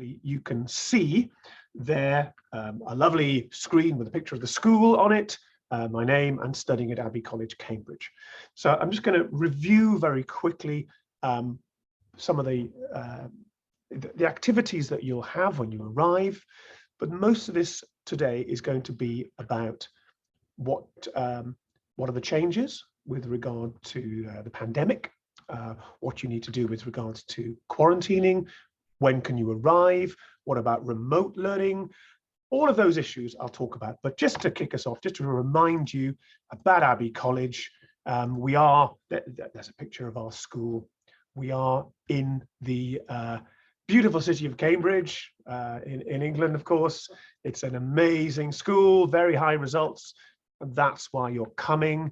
hopefully you can see there a lovely screen with a picture of the school on it, my name, and studying at Abbey College, Cambridge. So I'm just going to review very quickly some of the activities that you'll have when you arrive, but most of this today is going to be about what are the changes with regard to the pandemic, what you need to do with regards to quarantining, when can you arrive, what about remote learning, all of those issues I'll talk about. But just to kick us off, just to remind you about Abbey College, there's a picture of our school. We are in the beautiful city of Cambridge, in England, of course. It's an amazing school, very high results, and that's why you're coming.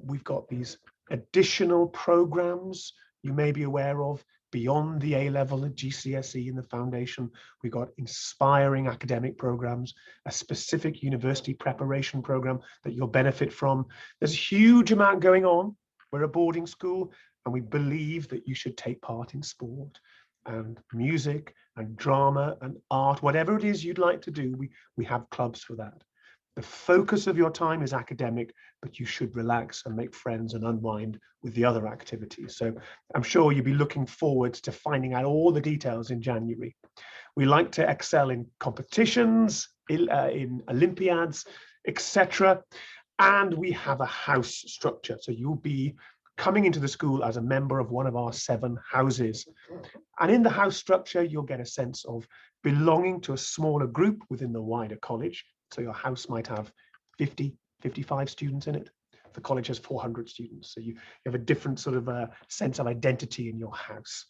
We've got these additional programs you may be aware of beyond the A-level and GCSE in the foundation. We've got inspiring academic programs, a specific university preparation program that you'll benefit from. There's a huge amount going on. We're a boarding school, and we believe that you should take part in sport and music and drama and art, whatever it is you'd like to do. We have clubs for that. The focus of your time is academic, but you should relax and make friends and unwind with the other activities. So I'm sure you'll be looking forward to finding out all the details in January. We like to excel in competitions, in Olympiads, etc. And we have a house structure. So you'll be coming into the school as a member of one of our 7 houses. And in the house structure, you'll get a sense of belonging to a smaller group within the wider college. So your house might have 50, 55 students in it. The college has 400 students. So you have a different sort of sense of identity in your house.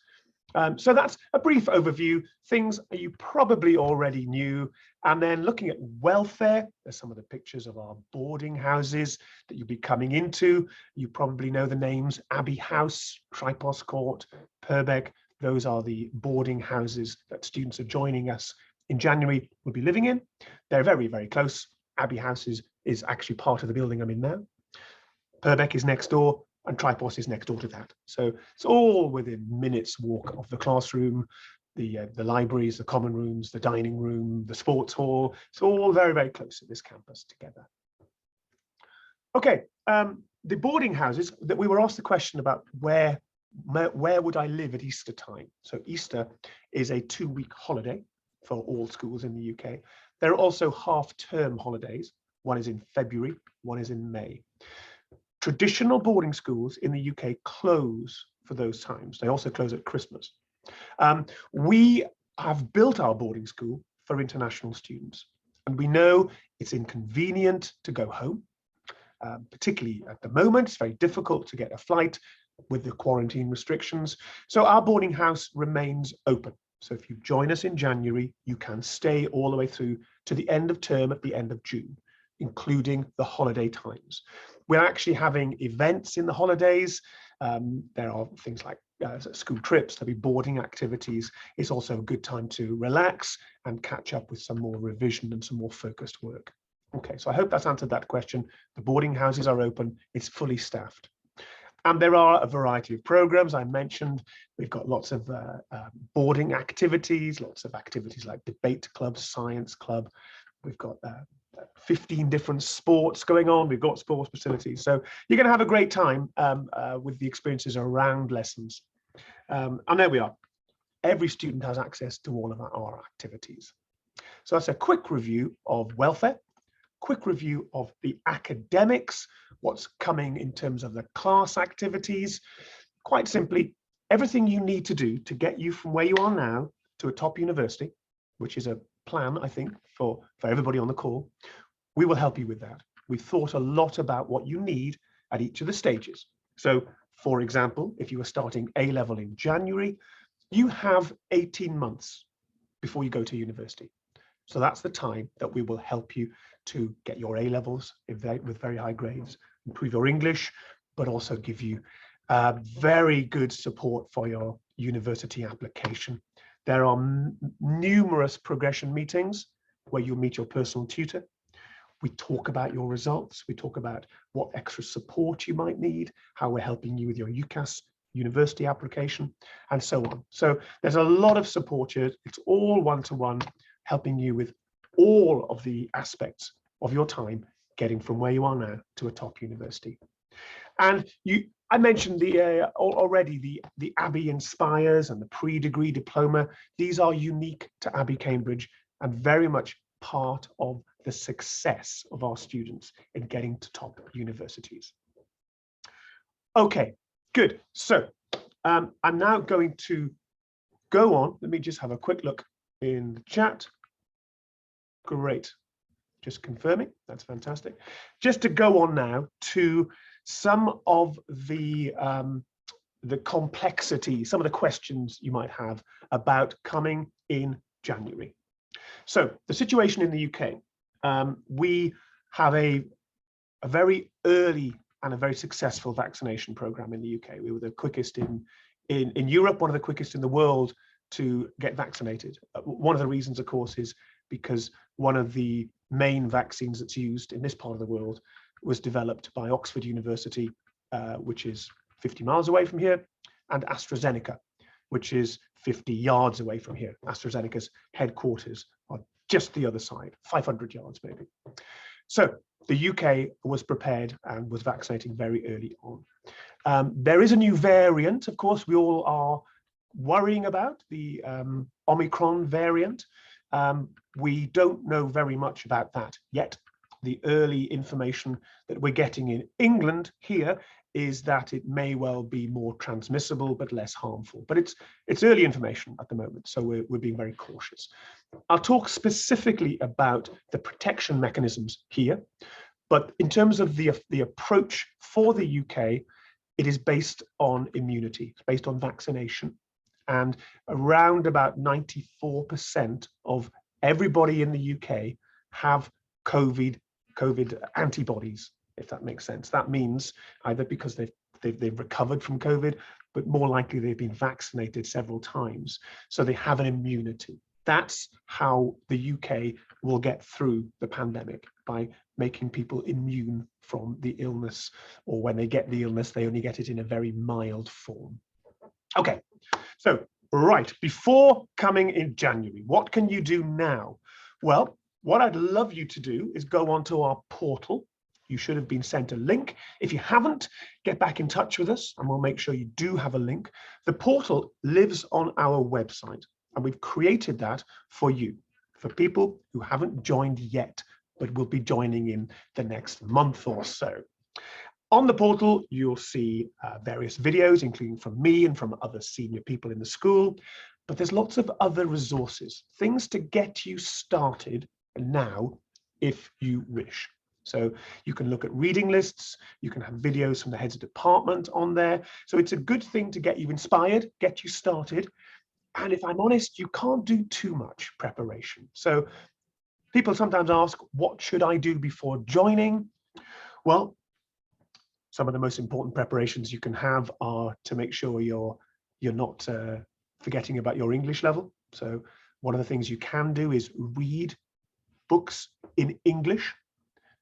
So that's a brief overview, things you probably already knew. And then looking at welfare, there's some of the pictures of our boarding houses that you'll be coming into. You probably know the names: Abbey House, Tripos Court, Purbeck. Those are the boarding houses that students are joining us in January will be living in. They're very, very close. Abbey House is actually part of the building I'm in now. Purbeck is next door, and Tripos is next door to that. So it's all within minutes walk of the classroom, the libraries, the common rooms, the dining room, the sports hall. It's all very, very close at this campus together. Okay, the boarding houses, that we were asked the question about where would I live at Easter time? So Easter is a 2-week holiday for all schools in the UK. There are also half-term holidays. One is in February, one is in May. Traditional boarding schools in the UK close for those times. They also close at Christmas. We have built our boarding school for international students, and we know it's inconvenient to go home, particularly at the moment. It's very difficult to get a flight with the quarantine restrictions. So our boarding house remains open. So if you join us in January, you can stay all the way through to the end of term at the end of June, including the holiday times. We're actually having events in the holidays. There are things like school trips, there'll be boarding activities. It's also a good time to relax and catch up with some more revision and some more focused work. Okay, so I hope that's answered that question. The boarding houses are open, it's fully staffed. And there are a variety of programs. I mentioned we've got lots of boarding activities, lots of activities like debate club, science club. We've got 15 different sports going on. We've got sports facilities. So you're going to have a great time with the experiences around lessons. And there we are. Every student has access to all of our activities. So that's a quick review of welfare. Quick review of the academics, what's coming in terms of the class activities. Quite simply, everything you need to do to get you from where you are now to a top university, which is a plan, I think, for everybody on the call. We will help you with that. We've thought a lot about what you need at each of the stages. So, for example, if you were starting A-level in January, you have 18 months before you go to university. So that's the time that we will help you to get your A-levels with very high grades, improve your English, but also give you very good support for your university application. There are numerous progression meetings where you'll meet your personal tutor. We talk about your results. We talk about what extra support you might need, how we're helping you with your UCAS university application, and so on. So there's a lot of support here. It's all one-to-one, helping you with all of the aspects of your time getting from where you are now to a top university. And I mentioned already the Abbey Inspires and the pre-degree diploma. These are unique to Abbey Cambridge and very much part of the success of our students in getting to top universities. Okay, good. So I'm now going to go on. Let me just have a quick look in the chat. Great. Just confirming. That's fantastic. Just to go on now to some of the complexity, some of the questions you might have about coming in January. So the situation in the UK, we have a very early and a very successful vaccination program in the UK. We were the quickest in Europe, one of the quickest in the world to get vaccinated. One of the reasons, of course, is because one of the main vaccines that's used in this part of the world was developed by Oxford University, which is 50 miles away from here, and AstraZeneca, which is 50 yards away from here. AstraZeneca's headquarters are just the other side, 500 yards maybe. So the UK was prepared and was vaccinating very early on. There is a new variant, of course, we all are worrying about, the Omicron variant. We don't know very much about that yet. The early information that we're getting in England here is that it may well be more transmissible but less harmful. But it's early information at the moment, so we're being very cautious. I'll talk specifically about the protection mechanisms here, but in terms of the approach for the UK, it is based on immunity, it's based on vaccination, and around about 94% of everybody in the UK have COVID antibodies, if that makes sense. That means either because they've recovered from COVID, but more likely they've been vaccinated several times, so they have an immunity. That's how the UK will get through the pandemic, by making people immune from the illness, or when they get the illness, they only get it in a very mild form. Okay, so right, before coming in January, what can you do now? Well, what I'd love you to do is go onto our portal. You should have been sent a link. If you haven't, get back in touch with us and we'll make sure you do have a link. The portal lives on our website and we've created that for you, for people who haven't joined yet, but will be joining in the next month or so. On the portal, you'll see various videos, including from me and from other senior people in the school, but there's lots of other resources, things to get you started now if you wish. So you can look at reading lists, you can have videos from the heads of department on there. So it's a good thing to get you inspired, get you started. And if I'm honest, you can't do too much preparation. So people sometimes ask, what should I do before joining? Well, some of the most important preparations you can have are to make sure you're not forgetting about your English level. So one of the things you can do is read books in English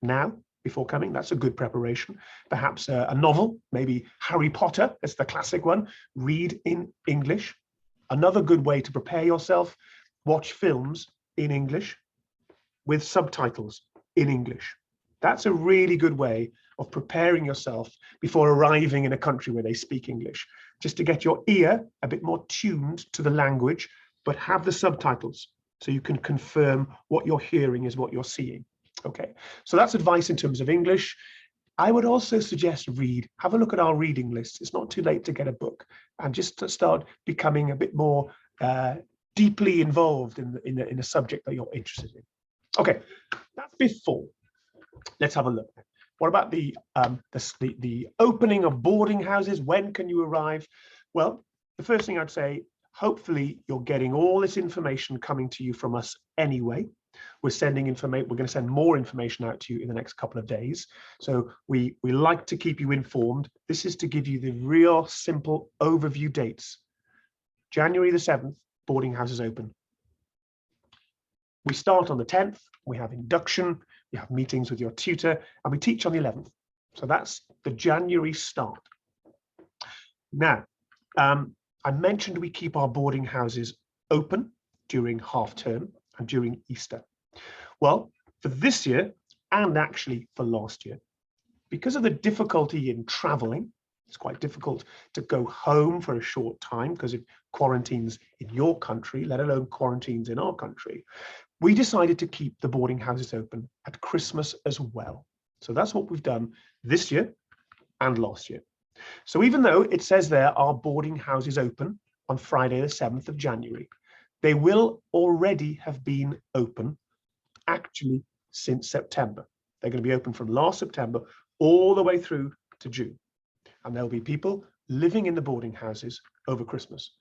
now before coming. That's a good preparation. Perhaps a novel, maybe Harry Potter, that's the classic one. Read in English. Another good way to prepare yourself, watch films in English with subtitles in English. That's a really good way of preparing yourself before arriving in a country where they speak English, just to get your ear a bit more tuned to the language, but have the subtitles so you can confirm what you're hearing is what you're seeing. Okay, so that's advice in terms of English. I would also suggest have a look at our reading list. It's not too late to get a book and just to start becoming a bit more deeply involved in the subject that you're interested in. Okay, that's before. Let's have a look. What about the opening of boarding houses? When can you arrive? Well, the first thing I'd say, hopefully you're getting all this information coming to you from us anyway. We're sending information. We're going to send more information out to you in the next couple of days. So we like to keep you informed. This is to give you the real simple overview dates. January the 7th, boarding houses open. We start on the 10th. We have induction. You have meetings with your tutor, and we teach on the 11th. So that's the January start. Now, I mentioned we keep our boarding houses open during half term and during Easter. Well, for this year, and actually for last year, because of the difficulty in traveling, it's quite difficult to go home for a short time because of quarantines in your country, let alone quarantines in our country. We decided to keep the boarding houses open at Christmas as well. So that's what we've done this year and last year. So even though it says there our boarding houses open on Friday, the 7th of January, they will already have been open actually since September. They're going to be open from last September all the way through to June. And there'll be people living in the boarding houses over Christmas.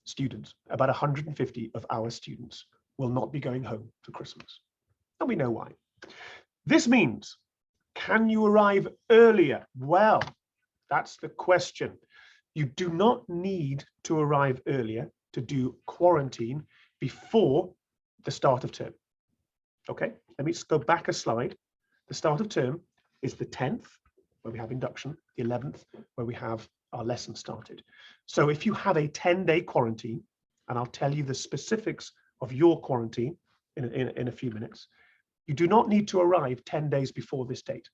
Students, about 150 of our students will not be going home for Christmas. And we know why. This means, can you arrive earlier? Well, that's the question. You do not need to arrive earlier to do quarantine before the start of term. Okay, let me just go back a slide. The start of term is the 10th, where we have induction, the 11th, where we have our lesson started. So if you have a 10-day quarantine, and I'll tell you the specifics of your quarantine in a few minutes, you do not need to arrive 10 days before this date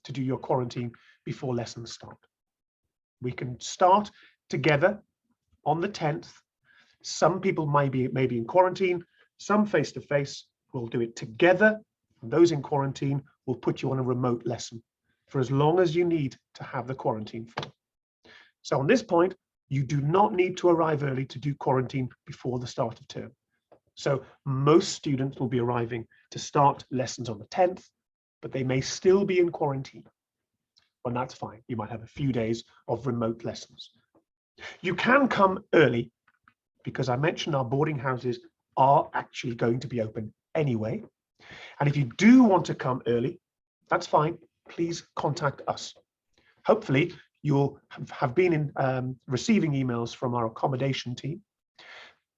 to do your quarantine before lessons start. We can start together on the 10th. Some people may be in quarantine, some face-to-face. We'll do it together. And those in quarantine will put you on a remote lesson for as long as you need to have the quarantine for. So on this point, you do not need to arrive early to do quarantine before the start of term. So most students will be arriving to start lessons on the 10th, but they may still be in quarantine. Well, that's fine. You might have a few days of remote lessons. You can come early because I mentioned our boarding houses are actually going to be open anyway. And if you do want to come early, that's fine. Please contact us. Hopefully, you'll have been receiving emails from our accommodation team.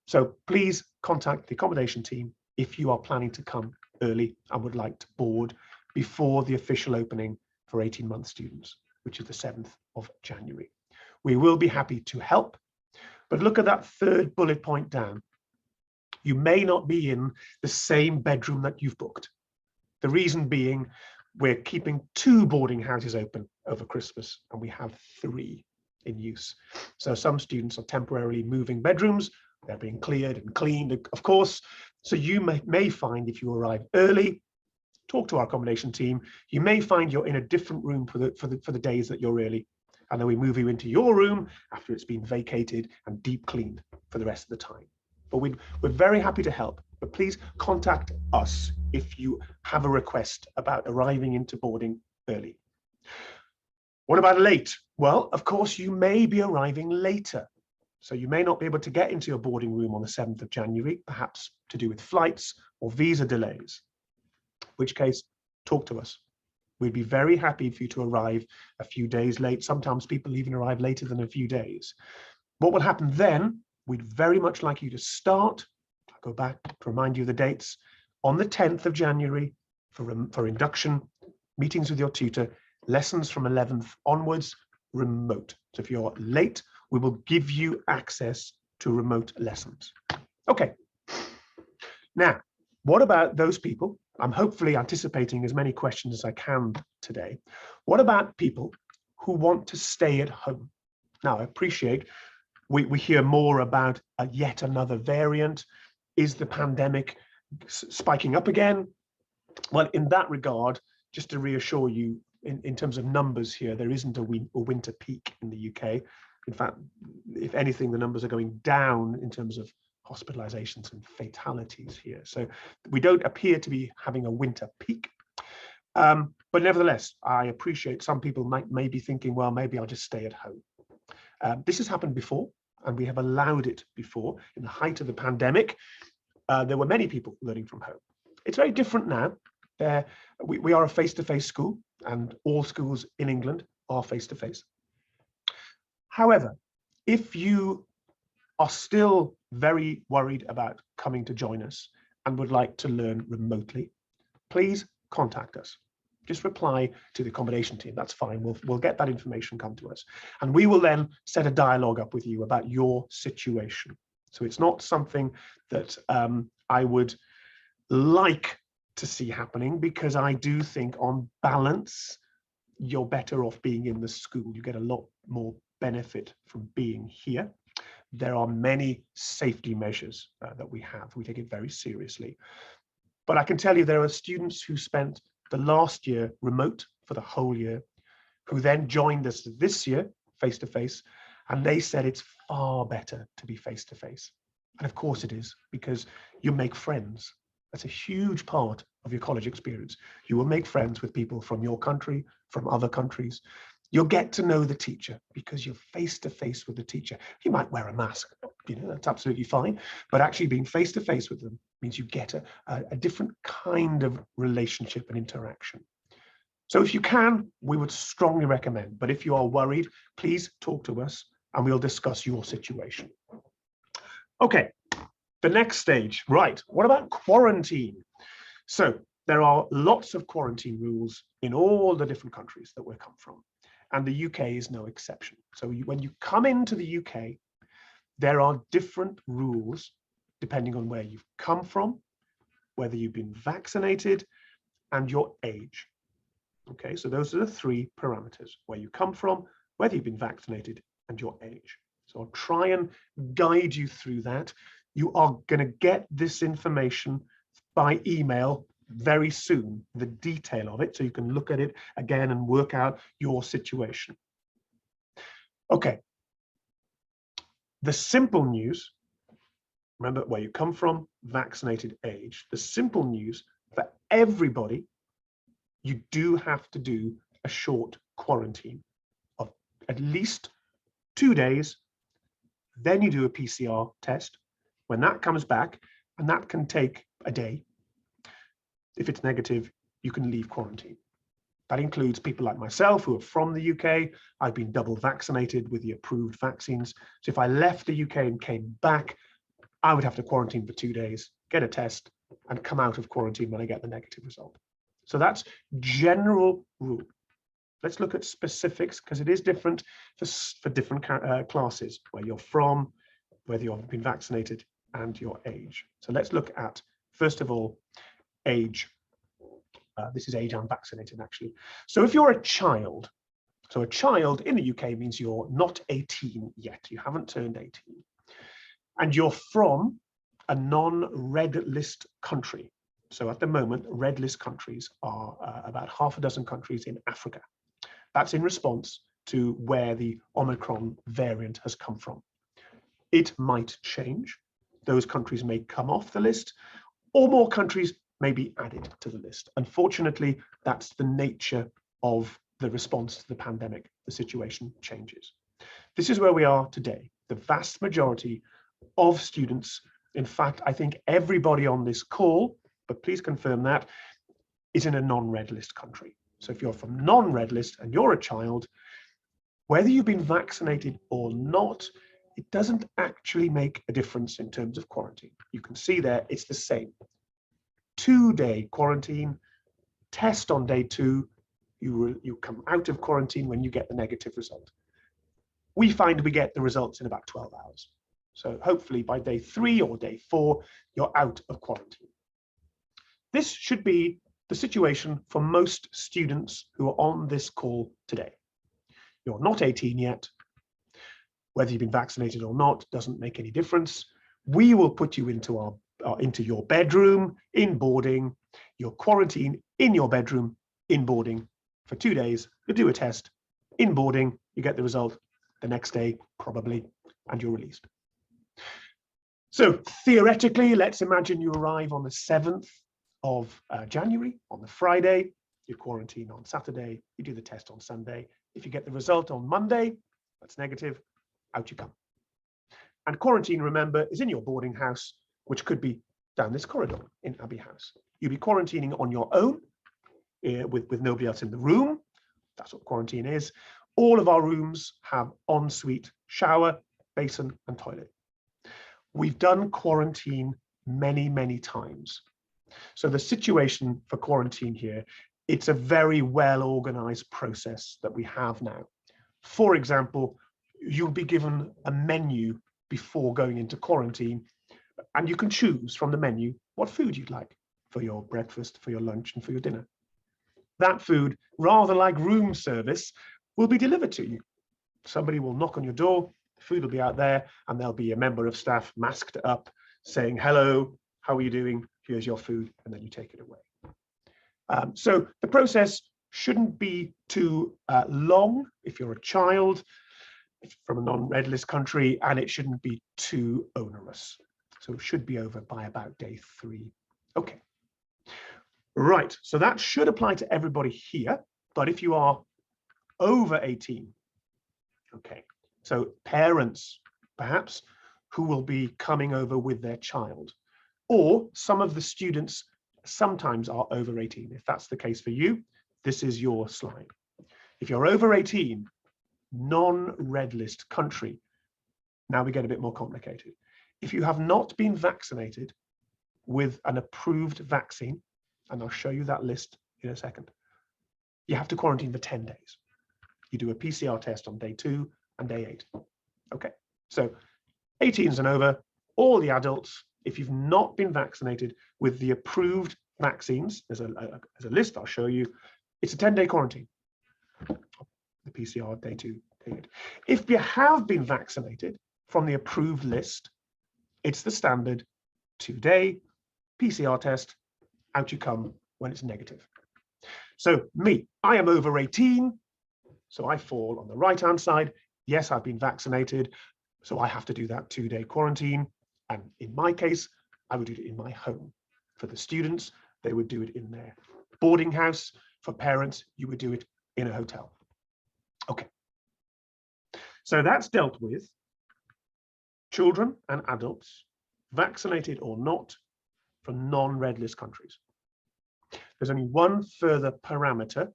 So please contact the accommodation team if you are planning to come early and would like to board before the official opening for 18-month students, which is the 7th of January. We will be happy to help, but look at that third bullet point down. You may not be in the same bedroom that you've booked. The reason being, we're keeping 2 boarding houses open over Christmas, and we have 3 in use. So some students are temporarily moving bedrooms. They're being cleared and cleaned, of course. So you may find if you arrive early, talk to our accommodation team, you may find you're in a different room for the days that you're early. And then we move you into your room after it's been vacated and deep cleaned for the rest of the time. But we're very happy to help. But please contact us if you have a request about arriving into boarding early. What about late? Well, of course, you may be arriving later. So you may not be able to get into your boarding room on the 7th of January, perhaps to do with flights or visa delays, in which case, talk to us. We'd be very happy for you to arrive a few days late. Sometimes people even arrive later than a few days. What will happen then, we'd very much like you to start, I'll go back to remind you of the dates, on the 10th of January for induction, meetings with your tutor, lessons from 11th onwards, remote. So if you're late, we will give you access to remote lessons. Okay. Now, what about those people? I'm hopefully anticipating as many questions as I can today. What about people who want to stay at home? Now, I appreciate we hear more about yet another variant. Is the pandemic spiking up again? Well, in that regard, just to reassure you, in terms of numbers here, there isn't a winter peak in the UK. In fact, if anything, the numbers are going down in terms of hospitalizations and fatalities here. So we don't appear to be having a winter peak. But nevertheless, I appreciate some people may be thinking, well, maybe I'll just stay at home. This has happened before, and we have allowed it before. In the height of the pandemic, there were many people learning from home. It's very different now. We are a face-to-face school, and all schools in England are face-to-face. However, if you are still very worried about coming to join us and would like to learn remotely, please contact us. Just reply to the accommodation team. That's fine. We'll get that information come to us. And we will then set a dialogue up with you about your situation. So it's not something that I would like to see happening, because I do think on balance, you're better off being in the school. You get a lot more benefit from being here. There are many safety measures that we have. We take it very seriously. But I can tell you there are students who spent the last year remote for the whole year, who then joined us this year face-to-face, and they said it's far better to be face-to-face. And of course it is, because you make friends. That's a huge part of your college experience. You will make friends with people from your country, from other countries. You'll get to know the teacher because you're face-to-face with the teacher. You might wear a mask, that's absolutely fine, but actually being face-to-face with them means you get a different kind of relationship and interaction. So if you can, we would strongly recommend, but if you are worried, please talk to us and we'll discuss your situation. Okay, the next stage, right, what about quarantine? So there are lots of quarantine rules in all the different countries that we come from, and the UK is no exception. So when you come into the UK, there are different rules depending on where you've come from, whether you've been vaccinated, and your age. Okay, so those are the three parameters: where you come from, whether you've been vaccinated, and your age. So I'll try and guide you through that. You are going to get this information by email very soon, the detail of it, so you can look at it again and work out your situation. Okay. The simple news, remember where you come from, vaccinated, age. The simple news for everybody, you do have to do a short quarantine of at least 2 days. Then you do a PCR test. When that comes back, and that can take a day, if it's negative, you can leave quarantine. That includes people like myself who are from the UK. I've been double vaccinated with the approved vaccines. So if I left the UK and came back, I would have to quarantine for 2 days, get a test, and come out of quarantine when I get the negative result. So that's general rule. Let's look at specifics, because it is different for different classes, where you're from, whether you've been vaccinated, and your age. So let's look at, first of all, age. This is age unvaccinated, actually. So if you're a child, so a child in the UK means you're not 18 yet, you haven't turned 18, and you're from a non-red list country. So at the moment, red list countries are about half a dozen countries in Africa. That's in response to where the Omicron variant has come from. It might change. Those countries may come off the list, or more countries may be added to the list. Unfortunately, that's the nature of the response to the pandemic. The situation changes. This is where we are today. The vast majority of students, in fact, I think everybody on this call, but please confirm that, is in a non-red list country. So if you're from non-red list and you're a child, whether you've been vaccinated or not, it doesn't actually make a difference in terms of quarantine. You can see there, it's the same. 2-day quarantine, test on day 2, you come out of quarantine when you get the negative result. We find we get the results in about 12 hours. So hopefully by day 3 or day 4, you're out of quarantine. This should be the situation for most students who are on this call today. You're not 18 yet. Whether you've been vaccinated or not doesn't make any difference. We will put you into into your bedroom in boarding. You'll quarantine in your bedroom in boarding for 2 days. You'll do a test in boarding. You get the result the next day, probably, and you're released. So theoretically, let's imagine you arrive on the 7th of January, on the Friday. You quarantine on Saturday. You do the test on Sunday. If you get the result on Monday, that's negative, out you come. And quarantine, remember, is in your boarding house, which could be down this corridor in Abbey House. You'll be quarantining on your own with nobody else in the room. That's what quarantine is. All of our rooms have ensuite shower, basin, and toilet. We've done quarantine many, many times. So the situation for quarantine here it's a very well organized process that we have now. For example, you'll be given a menu before going into quarantine, and you can choose from the menu what food you'd like for your breakfast, for your lunch, and for your dinner. That food, rather like room service, will be delivered to you. Somebody will knock on your door, food will be out there, and there'll be a member of staff masked up saying, hello, how are you doing? Here's your food, and then you take it away. So the process shouldn't be too long if you're a child from a non-red list country, and it shouldn't be too onerous. So it should be over by about day 3. Okay. Right, so that should apply to everybody here, but if you are over 18, okay, so parents perhaps who will be coming over with their child, or some of the students sometimes are over 18. If that's the case for you, this is your slide. If you're over 18, non-red list country, now we get a bit more complicated. If you have not been vaccinated with an approved vaccine, and I'll show you that list in a second, you have to quarantine for 10 days. You do a PCR test on day 2 and day 8. Okay, so 18s and over, all the adults, if you've not been vaccinated with the approved vaccines, there's a list I'll show you, it's a 10-day quarantine. The PCR day 2, day 8. If you have been vaccinated from the approved list, it's the standard 2-day PCR test, out you come when it's negative. So me, I am over 18, so I fall on the right-hand side. Yes, I've been vaccinated, so I have to do that 2-day quarantine. And in my case, I would do it in my home. For the students, they would do it in their boarding house. For parents, you would do it in a hotel. Okay. So that's dealt with. Children and adults, vaccinated or not, from non-red list countries. There's only one further parameter,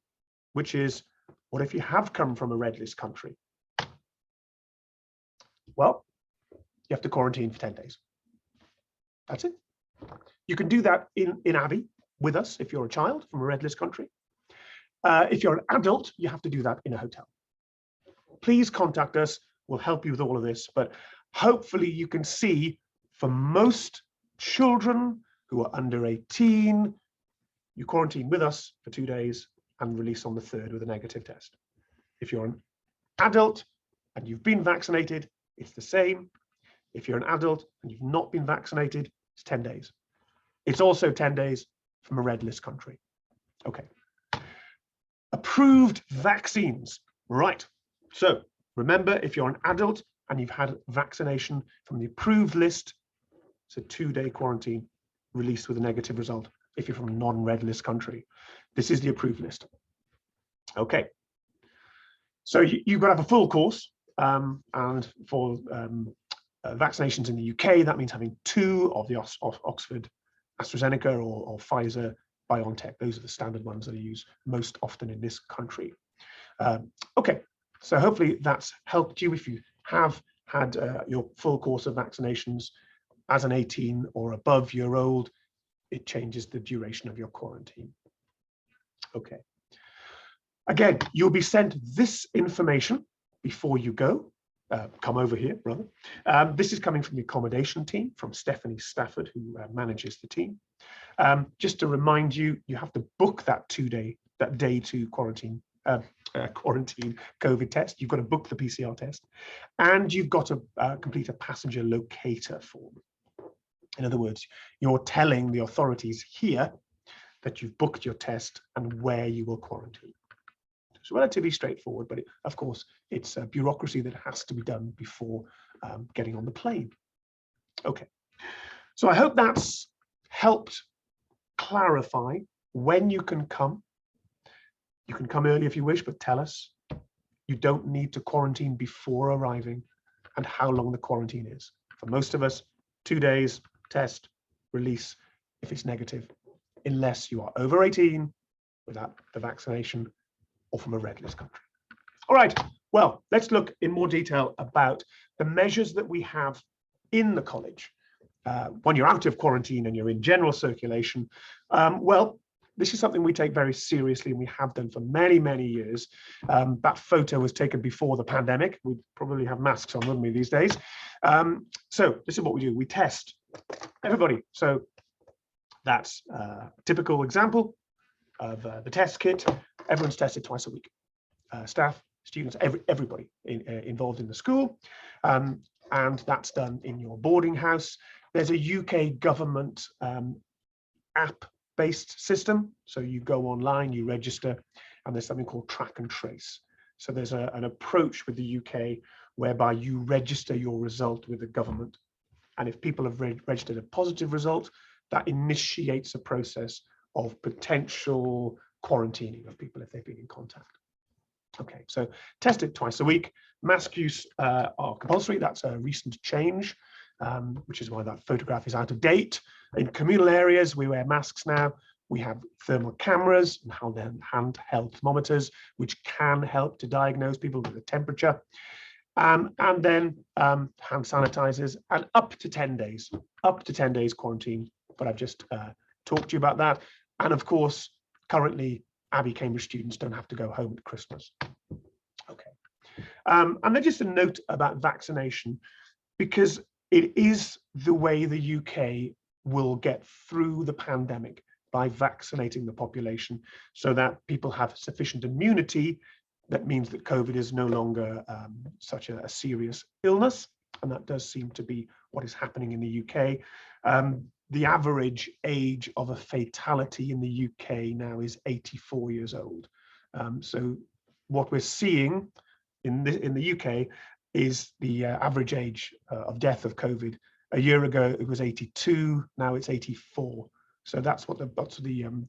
which is, what if you have come from a red list country? Well, you have to quarantine for 10 days. That's it. You can do that in Abbey with us if you're a child from a red list country. If you're an adult, you have to do that in a hotel. Please contact us. We'll help you with all of this. But hopefully you can see for most children who are under 18, you quarantine with us for 2 days and release on the 3rd with a negative test. If you're an adult and you've been vaccinated, it's the same. If you're an adult and you've not been vaccinated, it's 10 days. It's also 10 days from a red list country. Okay. Approved vaccines. Right. So remember, if you're an adult and you've had vaccination from the approved list, it's a 2-day quarantine, released with a negative result. If you're from a non-red list country, this is the approved list. Okay. So you've got to have a full course, and for vaccinations in the UK, that means having 2 of the Oxford, AstraZeneca, or Pfizer, BioNTech. Those are the standard ones that are used most often in this country. Okay, so hopefully that's helped you if you have had your full course of vaccinations as an 18 or above year old. It changes the duration of your quarantine. Okay. Again, you'll be sent this information before you go. Come over here, brother. This is coming from the accommodation team, from Stephanie Stafford, who manages the team. Just to remind you, you have to book that day 2 quarantine COVID test. You've got to book the PCR test, and you've got to complete a passenger locator form. In other words, you're telling the authorities here that you've booked your test and where you will quarantine. It's relatively straightforward, but of course, it's a bureaucracy that has to be done before getting on the plane. Okay, so I hope that's helped clarify when you can come. You can come early if you wish, but tell us. You don't need to quarantine before arriving, and how long the quarantine is. For most of us, 2 days, test, release if it's negative, unless you are over 18 without the vaccination or from a red list country. All right, well, let's look in more detail about the measures that we have in the college. When you're out of quarantine and you're in general circulation, well, This is something we take very seriously, and we have done for many, many years. That photo was taken before the pandemic. We'd probably have masks on, wouldn't we, these days? So this is what we do. We test everybody. So that's a typical example of the test kit. Everyone's tested twice a week. Staff, students, everybody involved in the school. And that's done in your boarding house. There's a UK government app-based system. So you go online, you register, and there's something called track and trace. So there's an approach with the UK whereby you register your result with the government. And if people have registered a positive result, that initiates a process of potential quarantining of people if they've been in contact. Okay, so test it twice a week. Mask use are compulsory. That's a recent change, which is why that photograph is out of date. In communal areas, we wear masks now. We have thermal cameras and handheld thermometers, which can help to diagnose people with a temperature. And then hand sanitizers, and up to 10 days quarantine. But I've just talked to you about that. And of course, currently, Abbey Cambridge students don't have to go home at Christmas. Okay. And then just a note about vaccination, because it is the way the UK will get through the pandemic, by vaccinating the population so that people have sufficient immunity. That means that COVID is no longer such a serious illness. And that does seem to be what is happening in the UK. The average age of a fatality in the UK now is 84 years old. So what we're seeing in the UK is the average age of death of COVID. A year ago, it was 82, now it's 84. So that's what the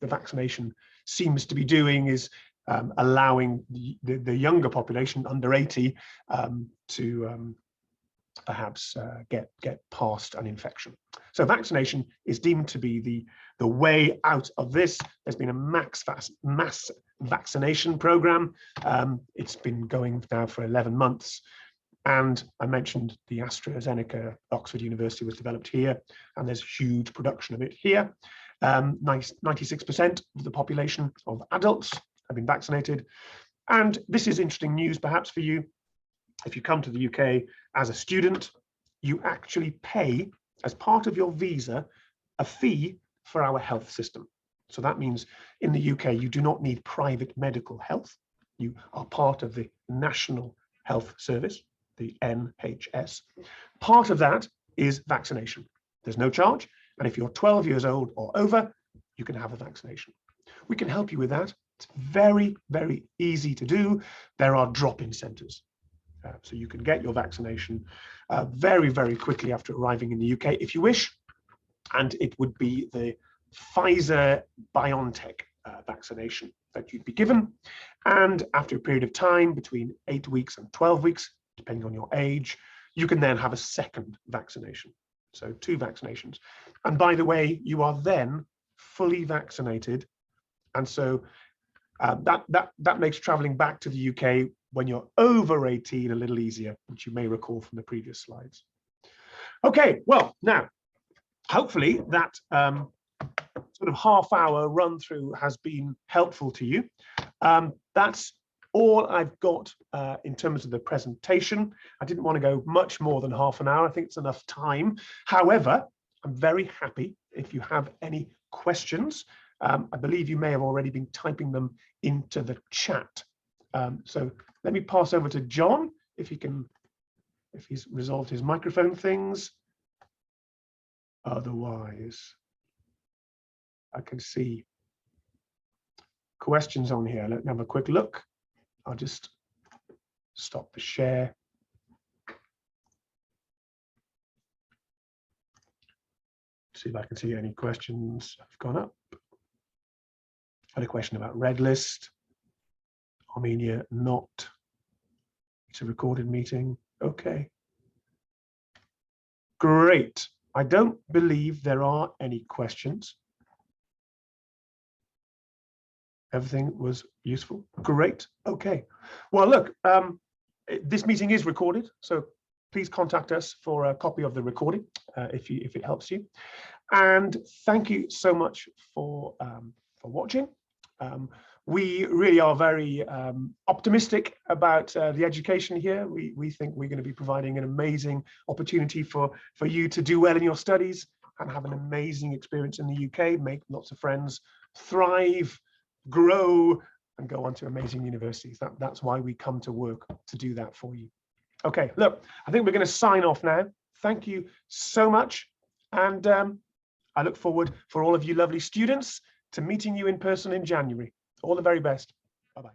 vaccination seems to be doing, is allowing the younger population under 80 to perhaps get past an infection. So vaccination is deemed to be the way out of this. There's been a mass vaccination program. It's been going now for 11 months. And I mentioned the AstraZeneca Oxford University was developed here, and there's huge production of it here. 96% of the population of adults have been vaccinated. And this is interesting news perhaps for you. If you come to the UK as a student, you actually pay, as part of your visa, a fee for our health system. So that means in the UK, you do not need private medical health. You are part of the National Health Service, the NHS. Part of that is vaccination. There's no charge. And if you're 12 years old or over, you can have a vaccination. We can help you with that. It's very, very easy to do. There are drop-in centres. So you can get your vaccination very, very quickly after arriving in the UK if you wish. And it would be the Pfizer-BioNTech vaccination that you'd be given. And after a period of time, between 8 weeks and 12 weeks, depending on your age, you can then have a second vaccination. So 2 vaccinations. And by the way, you are then fully vaccinated. And so that makes traveling back to the UK when you're over 18 a little easier, which you may recall from the previous slides. Okay, well, now, hopefully that sort of half-hour run through has been helpful to you. That's all I've got in terms of the presentation. I didn't want to go much more than half an hour. I think it's enough time. However, I'm very happy if you have any questions. I believe you may have already been typing them into the chat. So let me pass over to John, if he's resolved his microphone things. Otherwise, I can see questions on here. Let me have a quick look. I'll just stop the share. See if I can see any questions have gone up. Had a question about Red List. Armenia not. It's a recorded meeting. Okay. Great. I don't believe there are any questions. Everything was useful. Great. Okay. Well, look, this meeting is recorded, so please contact us for a copy of the recording if it helps you. And thank you so much for watching. We really are very optimistic about the education here. We think we're going to be providing an amazing opportunity for you to do well in your studies and have an amazing experience in the UK, make lots of friends, thrive, grow, and go on to amazing universities. That's why we come to work, to do that for you. Okay, look, I think we're going to sign off now. Thank you so much. And I look forward, for all of you lovely students, to meeting you in person in January. All the very best. Bye-bye.